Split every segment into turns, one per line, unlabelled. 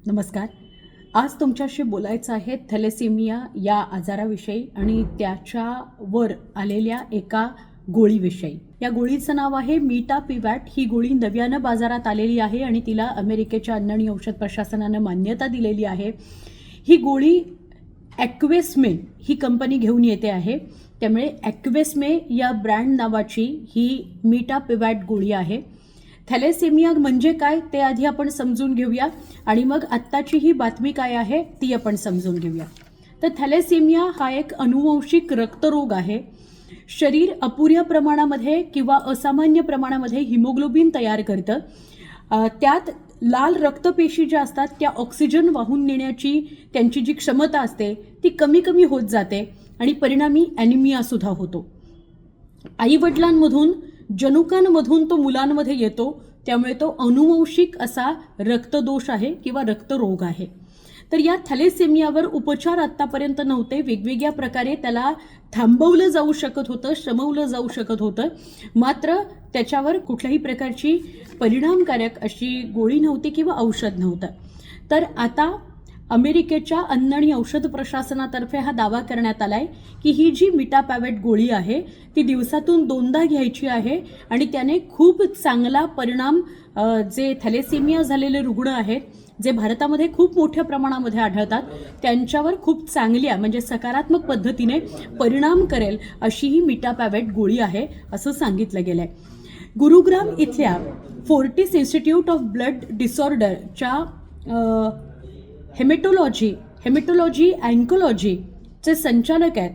नमस्कार. आज तुमच्याशी बोलायचं आहे थॅलेसेमिया या आजाराविषयी आणि त्याच्यावर आलेल्या एका गोळीविषयी. या गोळीचं नाव आहे मीटापिवॅट. ही गोळी नव्यानं बाजारात आलेली आहे आणि तिला अमेरिकेच्या अन्न आणि औषध प्रशासनानं मान्यता दिलेली आहे. ही गोळी ॲक्वेस्मे ही कंपनी घेऊन येते आहे. त्यामुळे ॲक्वेस्मे या ब्रँड नावाची ही मीटापिवॅट गोळी आहे. थॅलेसेमिया म्हणजे काय ते आधी आपण समजून घेऊया आणि मग आत्ताची ही बातमी काय आहे ती आपण समजून घेऊया. तर थॅलेसेमिया हा एक अनुवंशिक रक्तरोग आहे. शरीर अपुऱ्या प्रमाणामध्ये किंवा असामान्य प्रमाणामध्ये हिमोग्लोबिन तयार करतं. त्यात लाल रक्तपेशी ज्या असतात त्या ऑक्सिजन वाहून नेण्याची त्यांची जी क्षमता असते ती कमी कमी होत जाते आणि परिणामी ॲनिमिया सुद्धा होतो. आईवडिलांमधून जनुकांमधून तो मुलांमध्ये येतो. त्यामुळे तो अनुवंशिक असा रक्तदोष आहे किंवा रक्तरोग आहे. तर या थॅलेसेमियावर उपचार आत्तापर्यंत नव्हते. वेगवेगळ्या प्रकारे त्याला थांबवलं जाऊ शकत होतं, शमवलं जाऊ शकत होतं, मात्र त्याच्यावर कुठल्याही प्रकारची परिणामकारक अशी गोळी नव्हती किंवा औषध नव्हतं. तर आता अमेरिकेच्या अन्न आणि औषध प्रशासनातर्फे हा दावा करण्यात आलाय की ही जी मीटापिवॅट गोळी आहे ती दिवसातून 2दा घ्यायची आहे आणि त्याने खूप चांगला परिणाम जे थॅलेसेमिया झालेले रुग्ण आहेत, जे भारतामध्ये खूप मोठ्या प्रमाणामध्ये आढळतात, त्यांच्यावर खूप चांगल्या म्हणजे सकारात्मक पद्धतीने परिणाम करेल अशी ही मीटापिवॅट गोळी आहे असं सांगितलं गेलंय. गुरुग्राम इथल्या फोर्टिस इन्स्टिट्यूट ऑफ ब्लड डिसऑर्डरच्या हेमेटोलॉजी अँकोलॉजीचे संचालक आहेत,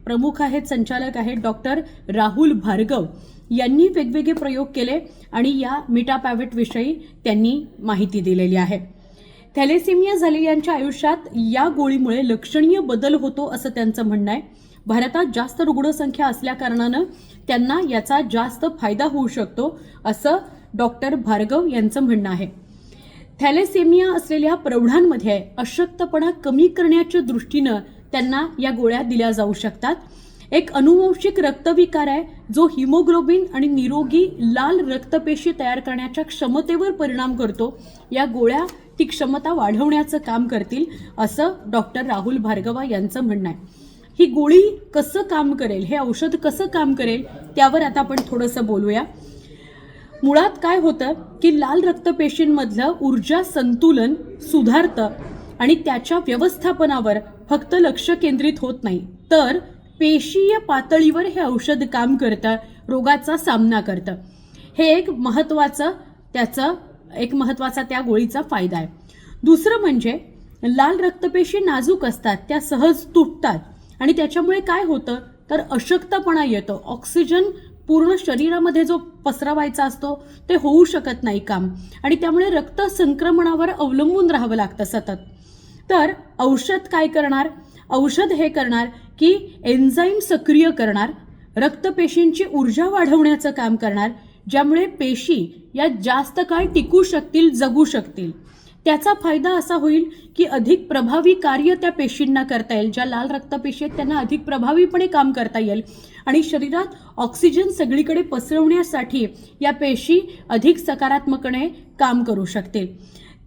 प्रमुख संचालक आहेत डॉक्टर राहुल भार्गव यांनी वेगवेगळे प्रयोग केले आणि या मीटापिवॅट विषयी त्यांनी माहिती दिलेली आहे. थॅलेसेमिया झालेल्यांच्या आयुष्यात या गोळीमुळे लक्षणीय बदल होतो असं त्यांचं म्हणणं आहे. भारतात जास्त रुग्णसंख्या असल्याकारणानं त्यांना याचा जास्त फायदा होऊ शकतो असं डॉक्टर भार्गव यांचं म्हणणं आहे. थॅलेसेमिया असलेल्या प्रौढांमध्ये अशक्तपणा कमी करण्याच्या दृष्टीनं त्यांना या गोळ्या दिल्या जाऊ शकतात. एक अनुवंशिक रक्तविकार आहे जो हिमोग्लोबिन आणि निरोगी लाल रक्तपेशी तयार करण्याच्या क्षमतेवर परिणाम करतो. या गोळ्या ती क्षमता वाढवण्याचं काम करतील असं डॉक्टर राहुल भार्गवा यांचं म्हणणं आहे. ही गोळी कसं काम करेल, हे औषध कसं काम करेल त्यावर आता आपण थोडंसं बोलूया. मुळात काय होतं की लाल रक्तपेशींमधलं ऊर्जा संतुलन सुधारतं आणि त्याच्या व्यवस्थापनावर फक्त लक्ष केंद्रित होत नाही, तर पेशीय पातळीवर हे औषध काम करतं, रोगाचा सामना करतं. हे एक महत्वाचा त्या गोळीचा फायदा आहे. दुसरं म्हणजे लाल रक्तपेशी नाजूक असतात, त्या सहज तुटतात आणि त्याच्यामुळे काय होतं तर अशक्तपणा येतो. ऑक्सिजन पूर्ण शरीरामध्ये जो पसरवायचा असतो ते होऊ शकत नाही काम आणि त्यामुळे रक्त संक्रमणावर अवलंबून राहावं लागतं सतत. तर औषध काय करणार, औषध हे करणार की एन्झाईम सक्रिय करणार, रक्तपेशींची ऊर्जा वाढवण्याचं काम करणार, ज्यामुळे पेशी या जास्त काळ टिकू शकतील, जगू शकतील. त्याचा फायदा असा होईल की अधिक प्रभावी कार्य त्या पेशींना करता येईल. ज्या लाल रक्तपेशी आहेत त्यांना अधिक प्रभावीपणे काम करता येईल आणि शरीरात ऑक्सिजन सगळीकडे पसरवण्यासाठी या पेशी अधिक सकारात्मकपणे काम करू शकतील.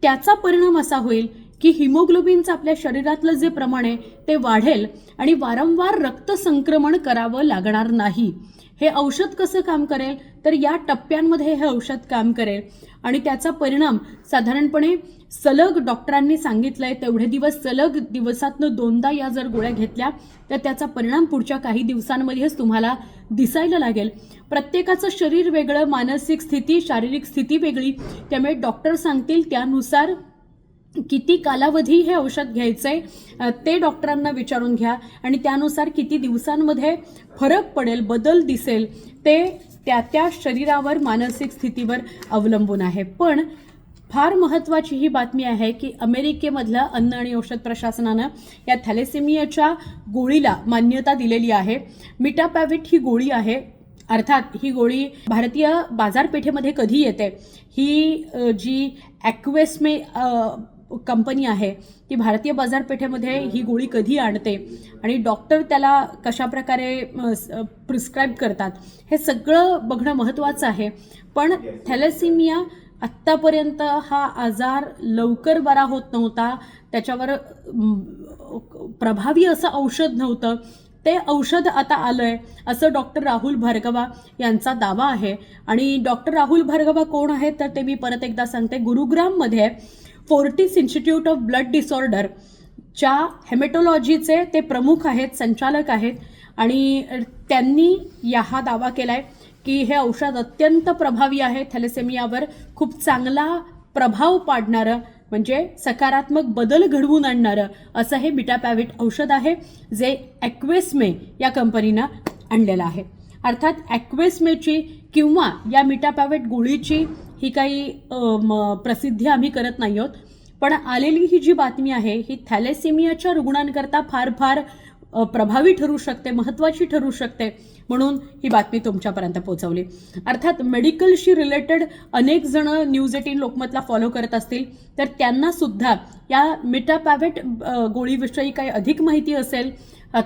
त्याचा परिणाम असा होईल की हिमोग्लोबिनचं आपल्या शरीरातलं जे प्रमाण आहे ते वाढेल आणि वारंवार रक्त संक्रमण करावं लागणार नाही. हे औषध कसं काम करेल तर या टप्प्यांमध्ये हे औषध काम करेल आणि त्याचा परिणाम साधारणपणे सलग डॉक्टरांनी सांगितलंय तेवढे दिवस सलग दिवसातनं 2दा या जर गोळ्या घेतल्या तर त्याचा परिणाम पुढच्या काही दिवसांमध्येच तुम्हाला दिसायला लागेल. प्रत्येकाचं शरीर वेगळं, मानसिक स्थिती, शारीरिक स्थिती वेगळी, त्यामुळे डॉक्टर सांगतील त्यानुसार किती कालावधी हे औषध घ्यायचंय ते डॉक्टरांना विचारून घ्या आणि त्यानुसार किती दिवसांमध्ये फरक पडेल, बदल दिसेल ते त्या शरीरावर, मानसिक स्थितीवर अवलंबून आहे. पण फार महत्त्वाची ही बातमी आहे की अमेरिकेमधलं अन्न आणि औषध प्रशासनानं या थॅलेसेमियाच्या गोळीला मान्यता दिलेली आहे. मीटापिवॅट ही गोळी आहे. अर्थात ही गोळी भारतीय बाजारपेठेमध्ये कधी येते, ही जी ॲक्वेस्मे कंपनी आहे ती भारतीय बाजारपेठेमध्ये ही गोळी कधी आणते आणि डॉक्टर त्याला कशाप्रकारे प्रिस्क्राईब करतात हे सगळं बघणं महत्त्वाचं आहे. पण थॅलेसेमिया आत्तापर्यंत हा आजार लवकर बरा होत नव्हता, त्याच्यावर प्रभावी असं औषध नव्हतं. ते औषध आता आलंय असं डॉक्टर राहुल भार्गवा यांचा दावा आहे. आणि डॉक्टर राहुल भार्गवा कोण आहेत तर ते मी परत एकदा सांगते. गुरुग्राममध्ये Fortis institute of blood disorder च्या हेमेटॉलॉजीचे ते प्रमुख आहेत, संचालक आहेत. आणि त्यांनी हा दावा केलाय की हे औषध अत्यंत प्रभावी आहे, थॅलेसेमियावर खूप चांगला प्रभाव पाडणारं म्हणजे सकारात्मक बदल घडवून आणणारं असं हे मिटापॅव्हिट औषध आहे, जे ॲक्वेस्मे या कंपनीनं आणलेलं आहे. अर्थात ॲक्वेस्मेची किंवा या मिटापॅव्हिट गोळीची ही काही प्रसिद्धी आम्ही करत नाही आहोत, पण आलेली ही जी बातमी आहे ही थॅलेसेमियाच्या रुग्णांकरता फार फार प्रभावी ठरू शकते, महत्त्वाची ठरू शकते, म्हणून ही बातमी तुमच्यापर्यंत पोहोचवली. अर्थात मेडिकलशी रिलेटेड अनेक जण न्यूज 18 लोकमतला फॉलो करत असतील तर त्यांना सुद्धा या मिटापॅव्हिट गोळीविषयी काही अधिक माहिती असेल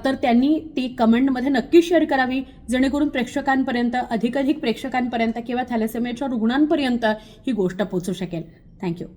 तर त्यांनी ती कमेंटमध्ये नक्की शेअर करावी, जेणेकरून प्रेक्षकांपर्यंत अधिकाधिक प्रेक्षकांपर्यंत किंवा थॅलेसेमियाच्या रुग्णांपर्यंत ही गोष्ट पोहोचू शकेल. थँक्यू.